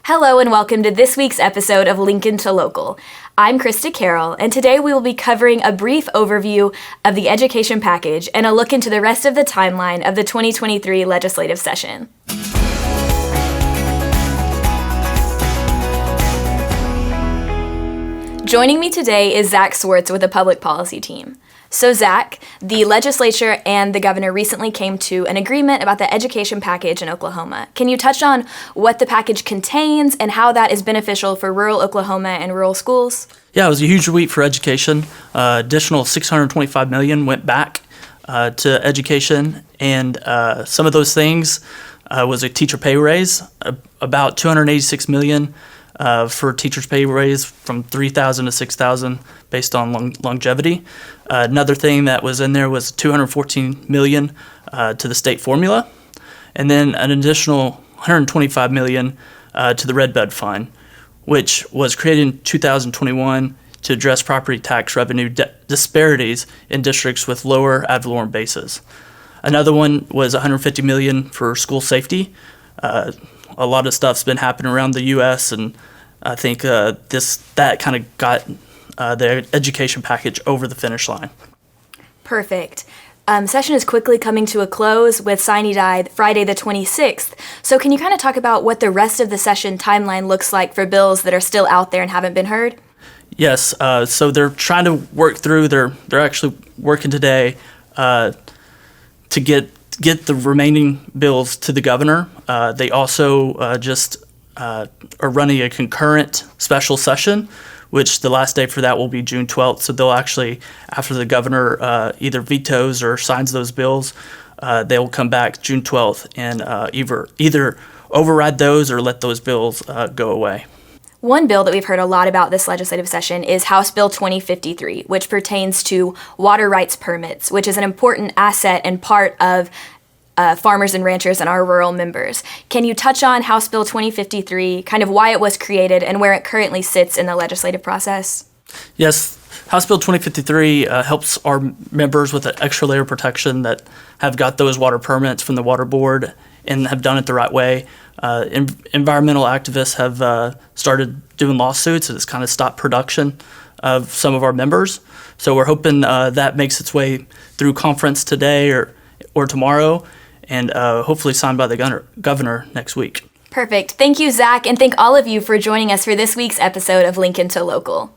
Hello and welcome to this week's episode of Lincoln to Local. I'm Krista Carroll, and today we will be covering a brief overview of the education package and a look into the rest of the timeline of the 2023 legislative session. Joining me today is Zach Swartz with the Public Policy team. So Zach, the legislature and the governor recently came to an agreement about the education package in Oklahoma. Can you touch on what the package contains and how that is beneficial for rural Oklahoma and rural schools? Yeah, it was a huge week for education. Additional $625 million went back to education, and some of those things was a teacher pay raise, about $286 million for teachers' pay raise from $3,000 to $6,000 based on longevity. Another thing that was in there was $214 million to the state formula, and then an additional $125 million to the Red Bud Fund, which was created in 2021 to address property tax revenue disparities in districts with lower ad valorem bases. Another one was $150 million for school safety. A lot of stuff's been happening around the U.S., and I think that kind of got the education package over the finish line. Perfect. Session is quickly coming to a close with sine die Friday the 26th. So can you kind of talk about what the rest of the session timeline looks like for bills that are still out there and haven't been heard? Yes. So they're trying to work through. They're actually working today to get the remaining bills to the governor. They also just are running a concurrent special session, which the last day for that will be June 12th. So they'll actually, after the governor either vetoes or signs those bills, they'll come back June 12th and either override those or let those bills go away. One bill that we've heard a lot about this legislative session is House Bill 2053, which pertains to water rights permits, which is an important asset and part of farmers and ranchers and our rural members. Can you touch on House Bill 2053, kind of why it was created and where it currently sits in the legislative process? Yes, House Bill 2053 helps our members with an extra layer of protection that have got those water permits from the Water Board and have done it the right way. Environmental activists have started doing lawsuits, and it's kind of stopped production of some of our members. So we're hoping that makes its way through conference today or tomorrow, and hopefully signed by the governor next week. Perfect. Thank you, Zach, and thank all of you for joining us for this week's episode of Lincoln to Local.